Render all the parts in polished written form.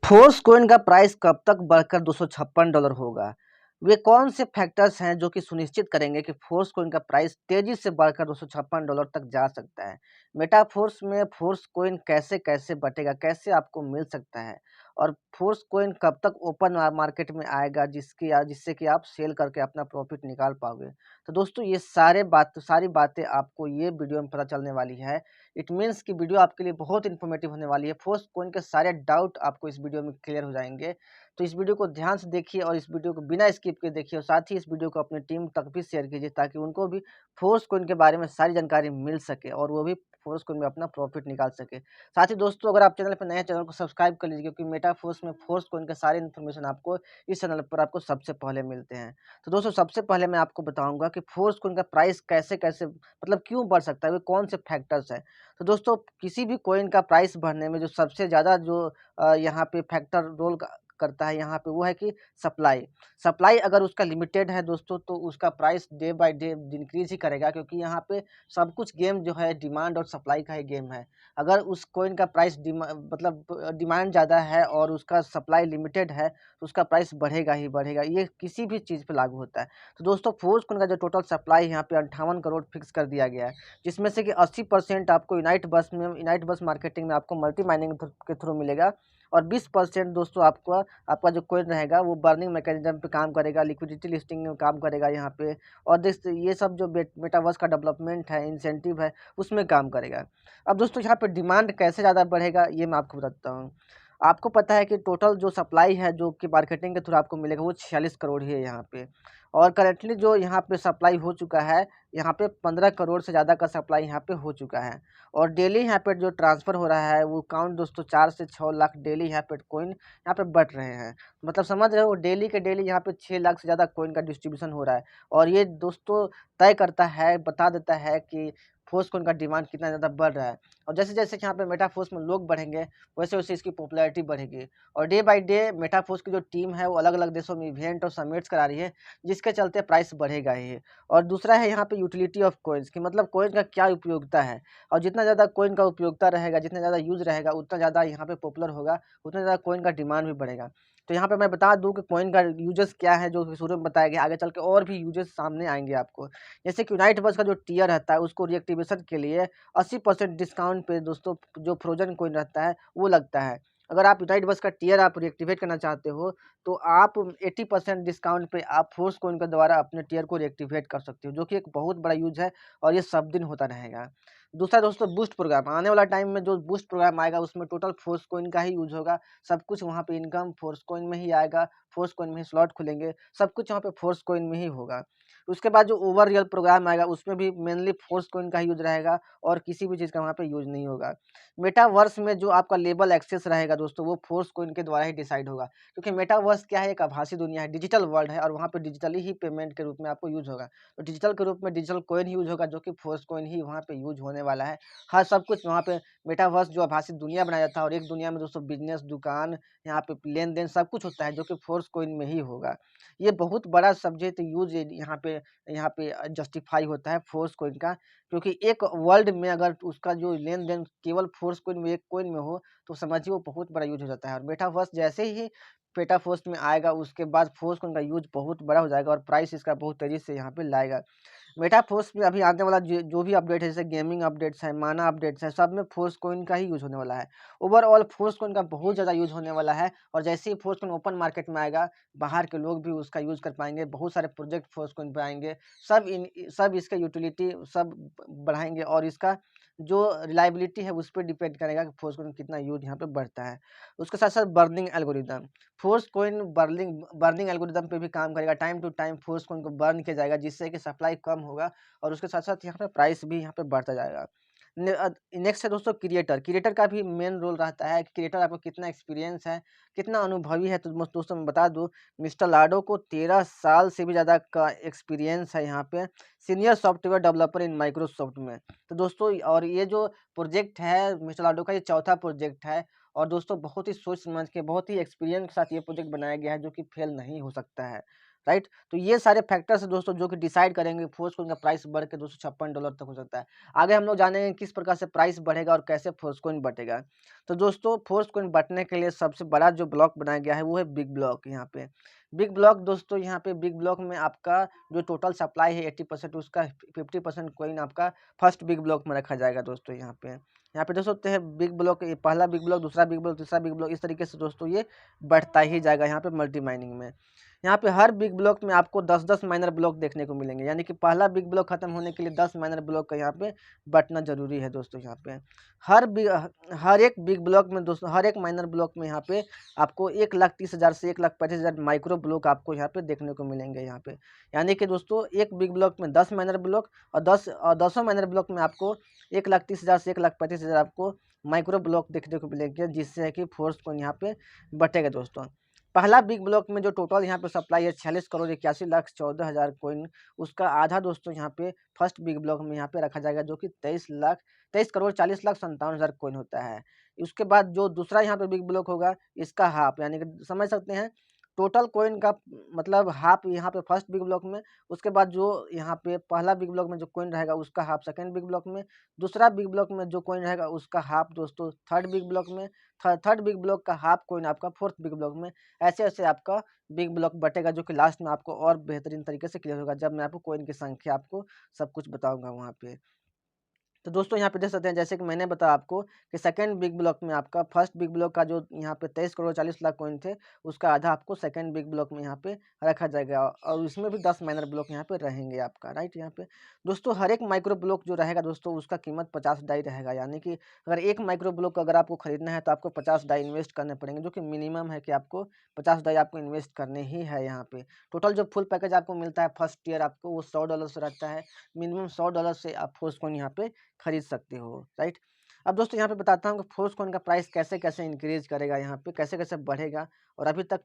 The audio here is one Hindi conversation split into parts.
फोर्स कॉइन का प्राइस कब तक बढ़कर $256 होगा? वे कौन से फैक्टर्स हैं जो कि सुनिश्चित करेंगे कि फोर्स कॉइन का प्राइस तेजी से बढ़कर $256 तक जा सकता है? मेटाफोर्स में फोर्स कॉइन कैसे-कैसे बटेगा? कैसे आपको मिल सकता है? और फोर्स कॉइन कब तक ओपन मार्केट में आएगा जिससे कि आप सेल करके अपना प्रॉफिट निकाल पाओगे? तो दोस्तों ये सारी बातें आपको ये वीडियो में पता चलने वाली है। इट मीन्स कि वीडियो आपके लिए बहुत इन्फॉर्मेटिव होने वाली है। फोर्स कॉइन के सारे डाउट आपको इस वीडियो में क्लियर हो जाएँगे। तो इस वीडियो को ध्यान से देखिए और इस वीडियो को बिना स्किप के देखिए और साथ ही इस वीडियो को अपनी टीम तक भी शेयर कीजिए ताकि उनको भी फोर्स कॉइन के बारे में सारी जानकारी मिल सके और वो भी फोर्स कॉइन में अपना प्रॉफिट निकाल सके। साथ ही दोस्तों अगर आप चैनल पर नए हैं, चैनल को सब्सक्राइब कर लीजिए क्योंकि मेटाफोर्स में फोर्स कॉइन के सारे इन्फॉर्मेशन आपको इस चैनल पर आपको सबसे पहले मिलते हैं। तो दोस्तों सबसे पहले मैं आपको बताऊँगा कि फोर्स कॉइन का प्राइस कैसे-कैसे मतलब क्यों बढ़ सकता है, वे कौन से फैक्टर्स हैं? तो दोस्तों किसी भी कॉइन का प्राइस बढ़ने में जो सबसे ज़्यादा जो यहाँ पे फैक्टर रोल करता है यहाँ पे वो है कि सप्लाई। सप्लाई अगर उसका लिमिटेड है दोस्तों तो उसका price day by day increase ही करेगा क्योंकि यहाँ पे सब कुछ गेम जो है डिमांड और सप्लाई का ही गेम है। अगर उस कॉइन का प्राइस डिमांड ज़्यादा है और उसका सप्लाई लिमिटेड है तो उसका प्राइस बढ़ेगा ही बढ़ेगा। ये किसी भी चीज़ पे लागू होता है। तो दोस्तों फोर्स कॉइन का जो टोटल सप्लाई यहाँ पे 58 करोड़ फिक्स कर दिया गया है। जिसमें से कि 80% आपको यूनाइट बस मार्केटिंग में आपको मल्टी माइनिंग के थ्रू मिलेगा और 20% दोस्तों आपको आपका जो कॉइन रहेगा वो बर्निंग मैकेनिज्म पे काम करेगा, लिक्विडिटी लिस्टिंग में काम करेगा यहाँ पे और ये सब जो मेटावर्स का डेवलपमेंट है, इंसेंटिव है, उसमें काम करेगा। अब दोस्तों यहाँ पे डिमांड कैसे ज़्यादा बढ़ेगा ये मैं आपको बताता हूँ। आपको पता है कि टोटल जो सप्लाई है जो कि मार्केटिंग के थ्रू आपको मिलेगा वो 46 करोड़ ही है यहाँ पे और करेंटली जो यहाँ पे सप्लाई हो चुका है यहाँ पे 15 करोड़ से ज़्यादा का सप्लाई यहाँ पे हो चुका है और डेली यहाँ पे जो ट्रांसफ़र हो रहा है वो काउंट दोस्तों 4 से 6 लाख डेली यहाँ पे कॉइन यहाँ पे बढ़ रहे हैं। मतलब समझ रहे हो डेली के डेली यहाँ पे 6 लाख से ज़्यादा कॉइन का डिस्ट्रीब्यूशन हो रहा है और ये दोस्तों तय करता है, बता देता है कि फोर्स कॉइन का डिमांड कितना ज़्यादा बढ़ रहा है और जैसे-जैसे यहाँ पे मेटाफोर्स में लोग बढ़ेंगे वैसे-वैसे इसकी पॉपुलैरिटी बढ़ेगी और डे बाय डे मेटाफोर्स की जो टीम है वो अलग-अलग देशों में इवेंट और समिट्स करा रही है जिसके चलते प्राइस बढ़ेगा ही। और दूसरा है यहाँ पे यूटिलिटी ऑफ कॉइन्स कि मतलब कॉइन का क्या उपयोगिता है और जितना ज़्यादा कॉइन का उपयोगिता रहेगा, जितना ज़्यादा यूज़ रहेगा, उतना ज़्यादा यहाँ पे पॉपुलर होगा, उतना ज़्यादा कॉइन का डिमांड भी बढ़ेगा। तो यहाँ पे मैं बता दूँ कि कॉइन का यूजेस क्या है जो कि शुरू में बताया गया, आगे चल के और भी यूजेस सामने आएँगे आपको। जैसे कि यूनाइट बस का जो टियर रहता है उसको रीएक्टिवेशन के लिए 80% डिस्काउंट पे दोस्तों जो फ्रोज़न कॉइन रहता है वो लगता है। अगर आप यूनाइट बस का टियर आप रीएक्टिवेट करना चाहते हो तो आप 80% डिस्काउंट पे आप फोर्स कॉइन के द्वारा अपने टियर को रीएक्टिवेट कर सकते हो, जो कि एक बहुत बड़ा यूज़ है और ये सब दिन होता रहेगा। दूसरा दोस्तों बूस्ट प्रोग्राम, आने वाला टाइम में जो बूस्ट प्रोग्राम आएगा उसमें टोटल फोर्स कॉइन का ही यूज़ होगा। सब कुछ वहाँ पे इनकम फोर्स कॉइन में ही आएगा, फोर्स कॉइन में ही स्लॉट खुलेंगे, सब कुछ वहाँ पे फोर्स कॉइन में ही होगा। उसके बाद जो ओवर रियल प्रोग्राम आएगा उसमें भी मेनली फोर्स कॉइन का ही यूज़ रहेगा और किसी भी चीज़ का वहाँ पे यूज़ नहीं होगा। मेटावर्स में जो आपका लेबल एक्सेस रहेगा दोस्तों वो फोर्स कॉइन के द्वारा ही डिसाइड होगा। क्योंकि मेटावर्स क्या है, एक आभासी दुनिया है, डिजिटल वर्ल्ड है और वहाँ पे डिजिटली ही पेमेंट के रूप में आपको यूज़ होगा। तो डिजिटल के रूप में डिजिटल कॉइन यूज़ होगा जो कि फोर्स कॉइन ही वहाँ पे यूज़ होने वाला है। हर सब कुछ वहाँ पे मेटावर्स जो आभासी दुनिया बनाया जाता है और एक दुनिया में दोस्तों बिज़नेस, दुकान, यहाँ पे लेन-देन सब कुछ होता है जो कि फोर्स कॉइन में ही होगा। ये बहुत बड़ा सब्जेक्ट यूज़ यहाँ पे जस्टिफ़ाई होता है फोर्स कॉइन का क्योंकि एक वर्ल्ड में अगर उसका जो लेन-देन केवल फोर्स कॉइन में, एक कॉइन में हो तो समझिए वो बहुत बड़ा यूज़ हो जाता है और मेटावर्स जैसे ही पेटाफोर्स में आएगा उसके बाद फोर्स कॉइन का यूज़ बहुत बड़ा हो जाएगा और प्राइस इसका बहुत तेज़ी से यहाँ पे लाएगा। मेटाफोर्स में अभी आने वाला जो भी अपडेट है जैसे गेमिंग अपडेट्स है, माना अपडेट्स है, सब में फोर्स कॉइन का ही यूज़ होने वाला है। ओवरऑल फोर्स कॉइन का बहुत ज़्यादा यूज़ होने वाला है और जैसे ही फोर्स कॉइन ओपन मार्केट में आएगा, बाहर के लोग भी उसका यूज़ कर पाएँगे, बहुत सारे प्रोजेक्ट फोर्स कॉइन पे आएँगे। सब इसका यूटिलिटी सब बढ़ाएँगे और इसका जो रिलायबिलिटी है उस पे डिपेंड करेगा कि फोर्स कॉइन कितना यूज़ यहाँ पे बढ़ता है। उसके साथ-साथ burning algorithm, Force Coin burning algorithm पे भी काम करेगा, time to time Force Coin को बर्न किया जाएगा जिससे कि सप्लाई कम होगा और उसके साथ-साथ यहाँ पे प्राइस भी यहाँ पे बढ़ता जाएगा। नेक्स्ट है दोस्तों क्रिएटर का भी मेन रोल रहता है कि क्रिएटर आपको कितना एक्सपीरियंस है, कितना अनुभवी है। तो दोस्तों मैं बता दूँ मिस्टर लाडो को 13 साल से भी ज़्यादा का एक्सपीरियंस है यहाँ पे, senior software developer in Microsoft में। तो दोस्तों और ये जो प्रोजेक्ट है मिस्टर लाडो का ये चौथा प्रोजेक्ट है और दोस्तों बहुत ही सोच समझ के, बहुत ही एक्सपीरियंस के साथ ये प्रोजेक्ट बनाया गया है जो कि फेल नहीं हो सकता है। राइट। तो ये सारे फैक्टर्स है दोस्तों जो कि डिसाइड करेंगे फोर्सकॉइन का प्राइस बढ़ के $256 तक हो सकता है। आगे हम लोग जानेंगे किस प्रकार से प्राइस बढ़ेगा और कैसे फोर्सकॉइन बढ़ेगा। तो दोस्तों फोर्सकॉइन बढ़ने के लिए सबसे बड़ा जो ब्लॉक बनाया गया है वो है बिग ब्लॉक। यहाँ पे बिग ब्लॉक दोस्तों, यहाँ पे बिग ब्लॉक में आपका जो टोटल सप्लाई है 80% उसका 50% कॉइन आपका फर्स्ट बिग ब्लॉक में रखा जाएगा दोस्तों। यहाँ पे देख सकते हैं बिग ब्लॉक, पहला बिग ब्लॉक, दूसरा बिग ब्लॉक, तीसरा बिग ब्लॉक, इस तरीके से दोस्तों ये बढ़ता ही जाएगा यहाँ पे मल्टी माइनिंग में। यहाँ पे हर बिग ब्लॉक में आपको 10-10 माइनर ब्लॉक देखने को मिलेंगे, यानी कि पहला बिग ब्लॉक खत्म होने के लिए 10 माइनर ब्लॉक का यहाँ पे बटना जरूरी है दोस्तों। यहाँ पे हर एक बिग ब्लॉक में दोस्तों, हर एक माइनर ब्लॉक में यहाँ पे आपको 1,30,000 से 1,35,000 माइक्रो ब्लॉक आपको यहाँ पे देखने को मिलेंगे यहाँ पे। यानी कि दोस्तों एक बिग ब्लॉक में 10 माइनर ब्लॉक और 10 माइनर ब्लॉक में आपको 1,30,000 से 1,35,000 आपको माइक्रो ब्लॉक देखने को मिलेंगे, जिससे कि फोर्स को यहाँ पे बटेगा दोस्तों। पहला बिग ब्लॉक में जो टोटल यहाँ पे सप्लाई है 46,81,14,000 कॉइन, उसका आधा दोस्तों यहाँ पे फर्स्ट बिग ब्लॉक में यहाँ पे रखा जाएगा, जो कि 23,40,57,000 कॉइन होता है। उसके बाद जो दूसरा यहाँ पे बिग ब्लॉक होगा इसका हाफ, यानी कि समझ सकते हैं टोटल कॉइन का मतलब हाफ यहाँ पे फर्स्ट बिग ब्लॉक में। उसके बाद जो यहाँ पे पहला बिग ब्लॉक में जो कॉइन रहेगा उसका हाफ सेकेंड बिग ब्लॉक में, दूसरा बिग ब्लॉक में जो कॉइन रहेगा उसका हाफ दोस्तों थर्ड बिग ब्लॉक में, थर्ड बिग ब्लॉक का हाफ कॉइन आपका फोर्थ बिग ब्लॉक में। ऐसे ऐसे आपका बिग ब्लॉक बटेगा, जो कि लास्ट में आपको और बेहतरीन तरीके से क्लियर होगा जब मैं आपको कॉइन की संख्या आपको सब कुछ बताऊंगा वहाँ पे। तो दोस्तों यहाँ पे देख सकते हैं जैसे कि मैंने बताया आपको कि सेकंड बिग ब्लॉक में आपका फर्स्ट बिग ब्लॉक का जो यहाँ पे 23,40,00,000 कॉइन थे, उसका आधा आपको सेकंड बिग ब्लॉक में यहाँ पे रखा जाएगा, और इसमें भी 10 माइनर ब्लॉक यहाँ पे रहेंगे आपका, राइट। यहाँ पे दोस्तों हर एक माइक्रो ब्लॉक जो रहेगा दोस्तों उसका कीमत 50 डाई रहेगा, यानी कि अगर एक माइक्रो ब्लॉक अगर आपको खरीदना है तो आपको 50 डाई इन्वेस्ट करने पड़ेंगे, जो कि मिनिमम है कि आपको 50 डाई आपको इन्वेस्ट करने ही है यहाँ पे। टोटल जो फुल पैकेज आपको मिलता है फर्स्ट ईयर आपको वो $100 से रहता है, मिनिमम $100 से आप फोर्सकॉइन यहाँ पे खरीद सकते हो, राइट। अब दोस्तों यहाँ पे बताता हूँ कि फोर्सकॉइन का प्राइस कैसे कैसे इंक्रीज करेगा, यहाँ पे कैसे कैसे बढ़ेगा, और अभी तक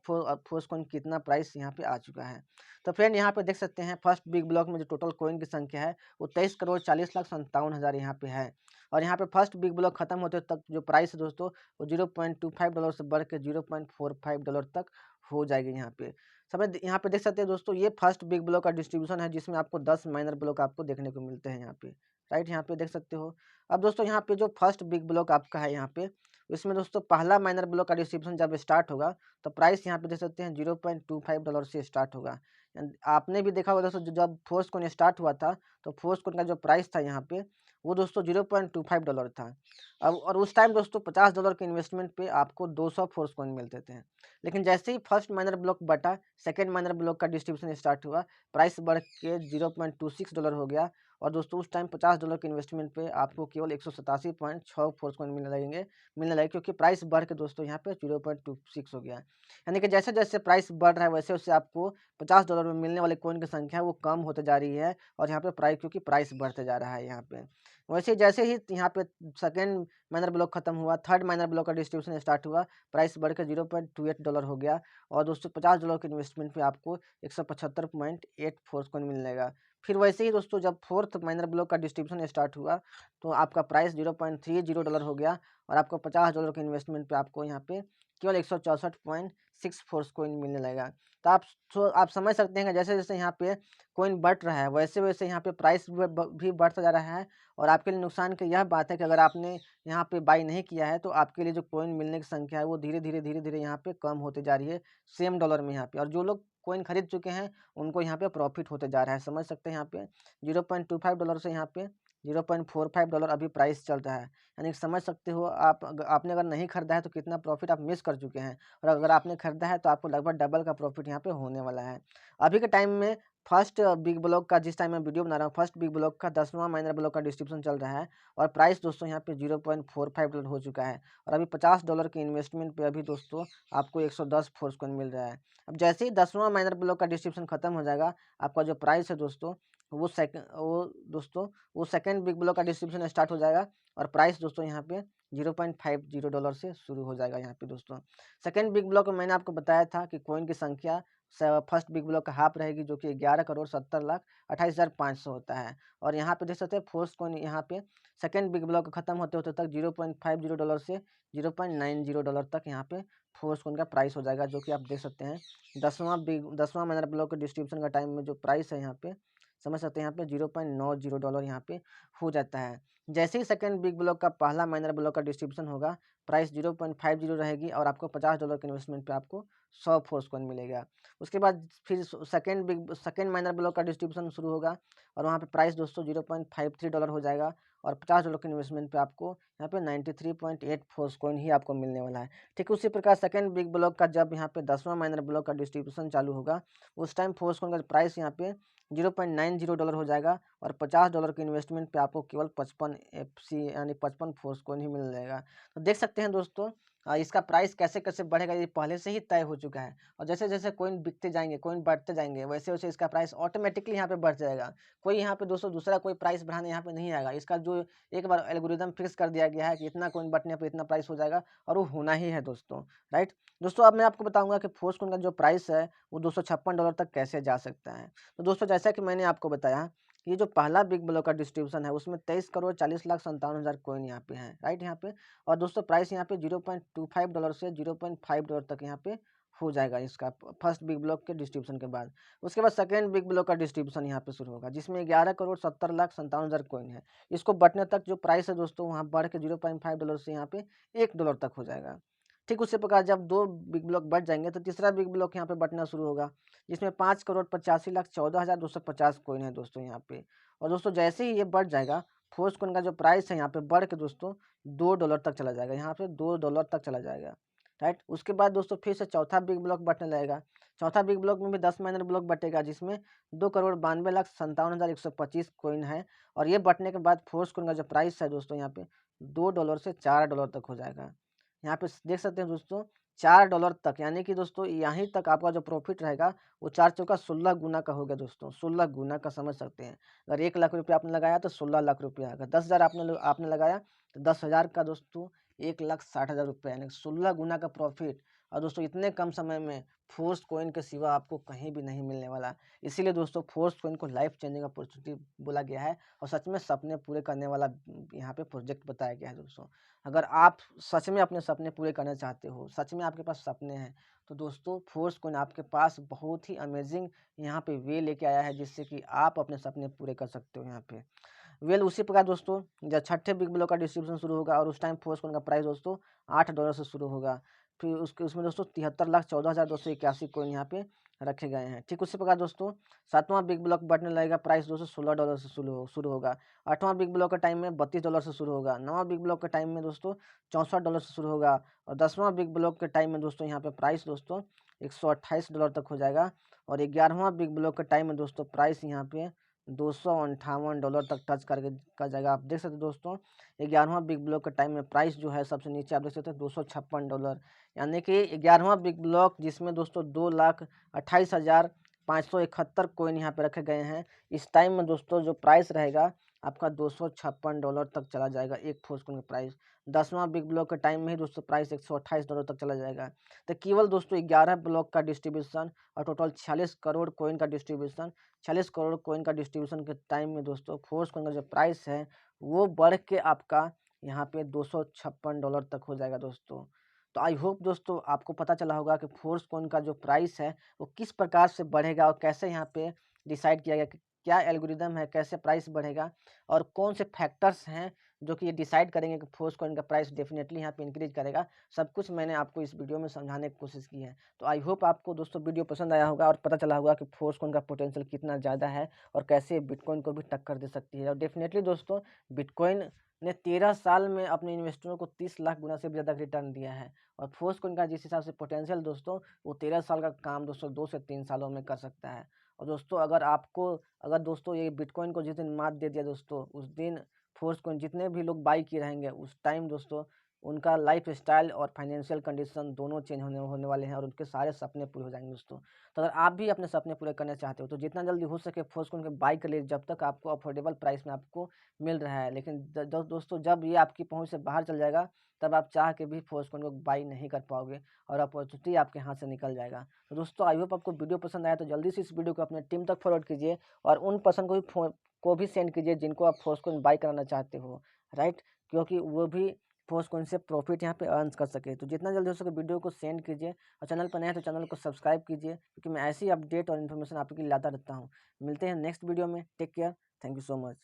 फोर्सकॉइन कितना प्राइस यहाँ पे आ चुका है। तो फ्रेंड यहाँ पे देख सकते हैं फर्स्ट बिग ब्लॉक में जो टोटल कॉइन की संख्या है वो 23,40,57,000 यहाँ पे है, और यहाँ पे फर्स्ट बिग ब्लॉक खत्म होते तक जो प्राइस है दोस्तों वो $0.25 से बढ़ के $0.45 तक हो जाएगी यहाँ पे। समझ यहाँ पे देख सकते हैं दोस्तों ये फर्स्ट बिग ब्लॉक का डिस्ट्रीब्यूशन है, जिसमें आपको 10 माइनर ब्लॉक आपको देखने को मिलते हैं यहाँ पे, राइट। यहाँ पे देख सकते हो। अब दोस्तों यहाँ पे जो फर्स्ट बिग ब्लॉक आपका है यहाँ पे, इसमें दोस्तों पहला माइनर ब्लॉक का डिस्ट्रीब्यूशन जब स्टार्ट होगा तो प्राइस यहाँ पे देख सकते हैं $0.25 से स्टार्ट होगा। आपने भी देखा होगा दोस्तों जब फोर्सकॉइन स्टार्ट हुआ था तो फोर्सकॉइन का जो प्राइस था यहाँ पे वो दोस्तों $0.25 था। अब और उस टाइम दोस्तों $50 के इन्वेस्टमेंट पे आपको 200 फोर्सकॉइन मिलते थे। लेकिन जैसे ही फर्स्ट माइनर ब्लॉक बटा, सेकेंड माइनर ब्लॉक का डिस्ट्रीब्यूशन स्टार्ट हुआ, प्राइस बढ़ के $0.26 हो गया, और दोस्तों उस टाइम $50 के इन्वेस्टमेंट पे आपको केवल 187.6 फोर्सकॉइन मिलने लगे, क्योंकि प्राइस बढ़ के दोस्तों यहाँ पे 0.26 हो गया। यानी कि जैसे जैसे प्राइस बढ़ रहा है वैसे वैसे आपको $50 में मिलने वाले कॉइन की संख्या वो कम होते जा रही है, और यहाँ पे प्राइस क्योंकि प्राइस बढ़ते जा रहा है यहाँ पे। वैसे जैसे ही यहाँ पे सेकेंड माइनर ब्लॉक खत्म हुआ, थर्ड माइनर ब्लॉक का डिस्ट्रीब्यूशन स्टार्ट हुआ, प्राइस बढ़ के $0.28 हो गया, और दोस्तों $50 के इन्वेस्टमेंट पे आपको 175.8 फोर्सकॉइन मिलेगा। फिर वैसे ही दोस्तों जब फोर्थ माइनर ब्लॉक का डिस्ट्रीब्यूशन स्टार्ट हुआ तो आपका प्राइस $0.30 हो गया, और आपको $50 के इन्वेस्टमेंट पे आपको यहाँ पे केवल 164.6 फोर्सकॉइन मिलने लगेगा। तो आप समझ सकते हैं कि जैसे जैसे यहाँ पे कॉइन बढ़ रहा है वैसे वैसे यहाँ पे प्राइस भी बढ़ता जा रहा है, और आपके लिए नुकसान की यह बात है कि अगर आपने यहाँ पे बाई नहीं किया है तो आपके लिए जो कॉइन मिलने की संख्या है वो धीरे धीरे यहाँ पे कम होते जा रही है सेम डॉलर में यहाँ पे, और जो लोग कॉइन खरीद चुके हैं उनको यहाँ पे प्रॉफिट होते जा रहा है। समझ सकते हैं यहाँ पे $0.25 से यहाँ पे $0.45 अभी प्राइस चल रहा है, यानी कि समझ सकते हो आप आपने अगर नहीं खरीदा है तो कितना प्रॉफिट आप मिस कर चुके हैं, और अगर आपने खरीदा है तो आपको लगभग डबल का प्रॉफिट यहाँ पे होने वाला है। अभी के टाइम में फर्स्ट बिग ब्लॉक का, जिस टाइम मैं वीडियो बना रहा हूँ, फर्स्ट बिग ब्लॉक का 10वां माइनर ब्लॉक का डिस्ट्रीब्यूशन चल रहा है, और प्राइस दोस्तों यहाँ पे $0.45 हो चुका है, और अभी $50 के इन्वेस्टमेंट पे अभी दोस्तों आपको 110 फोर्सकॉइन मिल रहा है। अब जैसे ही 10वां माइनर ब्लॉक का डिस्ट्रीब्यूशन खत्म हो जाएगा, आपका जो प्राइस है दोस्तों वो सेकंड बिग ब्लॉक का डिस्ट्रीब्यूशन स्टार्ट हो जाएगा और प्राइस दोस्तों यहाँ पे $0.50 से शुरू हो जाएगा यहाँ पे दोस्तों। सेकंड बिग ब्लॉक में मैंने आपको बताया था कि कॉइन की संख्या फर्स्ट बिग ब्लॉक का हाफ रहेगी, जो कि 11,70,28,500 होता है। और यहाँ पे देख सकते हैं फोर्स कॉइन यहाँ पे सेकंड बिग ब्लॉक खत्म होते होते तक $0.50 से $0.90 तक यहाँ पे फोर्स कॉइन का प्राइस हो जाएगा, जो कि आप देख सकते हैं 10वां माइनर ब्लॉक के डिस्ट्रीब्यूशन का टाइम में जो प्राइस है यहाँ पे समझ सकते हैं यहाँ पे $0.90 यहाँ पे हो जाता है। जैसे ही सेकंड बिग ब्लॉक का पहला माइनर ब्लॉक का डिस्ट्रीब्यूशन होगा, प्राइस 0.50 रहेगी और आपको $50 के इन्वेस्टमेंट पे आपको 100 फोर्स कॉइन मिलेगा। उसके बाद फिर सेकंड माइनर ब्लॉक का डिस्ट्रीब्यूशन शुरू होगा और वहाँ पे प्राइस दोस्तों $0.53 हो जाएगा और $50 के इन्वेस्टमेंट पे आपको यहाँ पे 93.8 फोर्स कॉइन ही आपको मिलने वाला है। ठीक उसी प्रकार सेकंड बिग ब्लॉक का जब यहाँ पे 10वां माइनर ब्लॉक का डिस्ट्रीब्यूशन चालू होगा, उस टाइम फोर्स कॉइन का प्राइस यहाँ पे $0.90 हो जाएगा और $50 के इन्वेस्टमेंट पे आपको केवल 55 FC यानी 55 फोर्स कॉइन ही मिल जाएगा। तो देख सकते हैं दोस्तों इसका प्राइस कैसे कैसे बढ़ेगा, ये पहले से ही तय हो चुका है। और जैसे जैसे कॉइन बिकते जाएंगे, कॉइन बढ़ते जाएंगे, वैसे वैसे इसका प्राइस ऑटोमेटिकली यहाँ पे बढ़ जाएगा। कोई यहाँ पे दोस्तों दूसरा कोई प्राइस बढ़ाने यहाँ पे नहीं आएगा। इसका जो एक बार एल्गोरिदम फिक्स कर दिया गया है कि इतना कॉइन बढ़ने पर इतना प्राइस हो जाएगा और वो होना ही है दोस्तों, राइट। दोस्तों अब मैं आपको बताऊंगा कि फोर्स कॉइन का जो प्राइस है वो $256 तक कैसे जा सकता है। तो दोस्तों जैसा कि मैंने आपको बताया कि ये जो पहला बिग ब्लॉक का डिस्ट्रीब्यूशन है उसमें 23,40,57,000 कॉइन यहाँ पे हैं, राइट यहाँ पे। और दोस्तों प्राइस यहाँ पे $0.25 से $0.5 तक यहाँ पे हो जाएगा इसका फर्स्ट बिग ब्लॉक के डिस्ट्रीब्यूशन के बाद। उसके बाद सेकेंड बिग ब्लॉक का डिस्ट्रीब्यूशन यहाँ पे शुरू होगा, जिसमें 11,70,57,000 कॉइन है। इसको बढ़ने तक जो प्राइस है दोस्तों वहाँ बढ़ के $0.5 से यहाँ पे $1 तक हो जाएगा। ठीक उसी प्रकार जब 2 बिग ब्लॉक बढ़ जाएंगे तो तीसरा बिग ब्लॉक यहाँ पे बढ़ना शुरू होगा, जिसमें 5,85,14,250 कॉइन है दोस्तों यहाँ पे। और दोस्तों जैसे ही ये बढ़ जाएगा, फोर्स कॉइन का जो प्राइस है यहाँ पे बढ़ के दोस्तों $2 तक चला जाएगा, यहाँ पे $2 तक चला जाएगा, राइट। उसके बाद दोस्तों फिर से चौथा बिग ब्लॉक बढ़ने लगेगा। चौथा बिग ब्लॉक में भी 10 माइनर ब्लॉक बटेगा, जिसमें 2,92,57,125 कॉइन है। और ये बढ़ने के बाद फोर्स कॉइन का जो प्राइस है दोस्तों यहाँ पे $2 से $4 तक हो जाएगा। यहाँ पे देख सकते हैं दोस्तों $4 तक, यानी कि दोस्तों यहीं तक आपका जो प्रॉफिट रहेगा वो 4 चौका 16 गुना का हो गया दोस्तों, 16 गुना का समझ सकते हैं। अगर 1 लाख रुपया आपने लगाया तो 16 लाख रुपया, अगर 10,000 आपने लगाया तो 10,000 का दोस्तों 1,60,000 रुपया, यानी 16 गुना का प्रॉफिट। और दोस्तों इतने कम समय में फोर्स कॉइन के सिवा आपको कहीं भी नहीं मिलने वाला। इसीलिए दोस्तों फोर्स कॉइन को लाइफ चेंजिंग अपॉर्चुनिटी बोला गया है और सच में सपने पूरे करने वाला यहाँ पे प्रोजेक्ट बताया गया है दोस्तों। अगर आप सच में अपने सपने पूरे करना चाहते हो, सच में आपके पास सपने हैं, तो दोस्तों फोर्स कॉइन आपके पास बहुत ही अमेजिंग यहाँ पे वे लेके आया है, जिससे कि आप अपने सपने पूरे कर सकते हो यहाँ पे। उसी प्रकार दोस्तों जब छठे बिग ब्लॉक का डिस्ट्रीब्यूशन शुरू होगा और उस टाइम फोर्स कॉइन का प्राइस दोस्तों $8 से शुरू होगा। फिर उसमें दोस्तों 73,14,281 कॉइन यहाँ पे रखे गए हैं। ठीक उसी प्रकार दोस्तों सातवां बिग ब्लॉक बढ़ने लगेगा, प्राइस दोस्तों $16 से शुरू होगा। आठवां बिग ब्लॉक का टाइम में $32 से शुरू होगा। नौवां बिग ब्लॉक के टाइम में दोस्तों $64 से शुरू होगा। और 10वां बिग ब्लॉक के टाइम में दोस्तों यहाँ पे प्राइस दोस्तों $128 तक हो जाएगा। और 11वां बिग ब्लॉक के टाइम में दोस्तों प्राइस यहाँ पे $258 तक टच करके कर जाएगा। आप देख सकते हैं दोस्तों 11वां बिग ब्लॉक के टाइम में प्राइस जो है सबसे नीचे आप देख सकते हैं $256, यानी कि 11वां बिग ब्लॉक जिसमें दोस्तों 2,28,571 कॉइन यहाँ पे रखे गए हैं। इस टाइम में दोस्तों जो प्राइस रहेगा आपका $256 तक चला जाएगा एक फोर्स कॉइन का प्राइस। 10वां बिग ब्लॉक के टाइम में ही दोस्तों प्राइस $128 तक चला जाएगा। तो केवल दोस्तों 11 ब्लॉक का डिस्ट्रीब्यूशन और टोटल 46 करोड़ कॉइन का डिस्ट्रीब्यूशन, 40 करोड़ कॉइन का डिस्ट्रीब्यूशन के टाइम में दोस्तों फोर्स कॉइन का जो प्राइस है वो बढ़ के आपका यहाँ पे $256 तक हो जाएगा दोस्तों। तो आई होप दोस्तों आपको पता चला होगा कि फोर्स कॉइन का जो प्राइस है वो किस प्रकार से बढ़ेगा और कैसे यहाँ पे डिसाइड किया गया कि क्या एल्गोरिदम है, कैसे प्राइस बढ़ेगा और कौन से फैक्टर्स हैं जो कि ये डिसाइड करेंगे कि फोर्स कॉइन का प्राइस डेफिनेटली यहाँ पे इंक्रीज करेगा। सब कुछ मैंने आपको इस वीडियो में समझाने की कोशिश की है। तो आई होप आपको दोस्तों वीडियो पसंद आया होगा और पता चला होगा कि फोर्स कॉइन का पोटेंशियल कितना ज़्यादा है और कैसे बिटकॉइन को भी टक्कर दे सकती है। और डेफिनेटली दोस्तों बिटकॉइन ने 13 साल में अपने इन्वेस्टरों को 30 लाख गुना से भी ज़्यादा रिटर्न दिया है। और फोर्स कॉइन का जिस हिसाब से पोटेंशियल दोस्तों वो 13 साल का काम दोस्तों 2 से 3 सालों में कर सकता है। और दोस्तों अगर दोस्तों ये बिटकॉइन को जिस दिन मात दे दिया दोस्तों, उस दिन फोर्स कॉइन जितने भी लोग बाई किए रहेंगे उस टाइम दोस्तों उनका लाइफ स्टाइल और फाइनेंशियल कंडीशन दोनों चेंज होने वाले हैं और उनके सारे सपने पूरे हो जाएंगे दोस्तों। तो अगर आप भी अपने सपने पूरे करना चाहते हो तो जितना जल्दी हो सके फोर्सकॉइन के बाई कर लीजिए, जब तक आपको अफोर्डेबल प्राइस में आपको मिल रहा है। लेकिन दोस्तों जब ये आपकी पहुंच से बाहर चल जाएगा तब आप चाह के भी फोर्सकॉइन को बाई नहीं कर पाओगे और अपॉर्चुनिटी आपके हाथ से निकल जाएगा। तो दोस्तों आई होप आपको वीडियो पसंद आया, तो जल्दी से इस वीडियो को अपने टीम तक फॉरवर्ड कीजिए और उन पर्सन को भी सेंड कीजिए जिनको आप फोर्सकॉइन बाई कराना चाहते हो, राइट, क्योंकि वो भी फोर्सकॉइन से प्रॉफिट यहाँ पे अर्न कर सके। तो जितना जल्दी हो सके वीडियो को सेंड कीजिए और चैनल पर नए हैं तो चैनल को सब्सक्राइब कीजिए, क्योंकि मैं ऐसी अपडेट और इन्फॉर्मेशन आपके लिए लाता रहता हूँ। मिलते हैं नेक्स्ट वीडियो में, take care, thank you so much.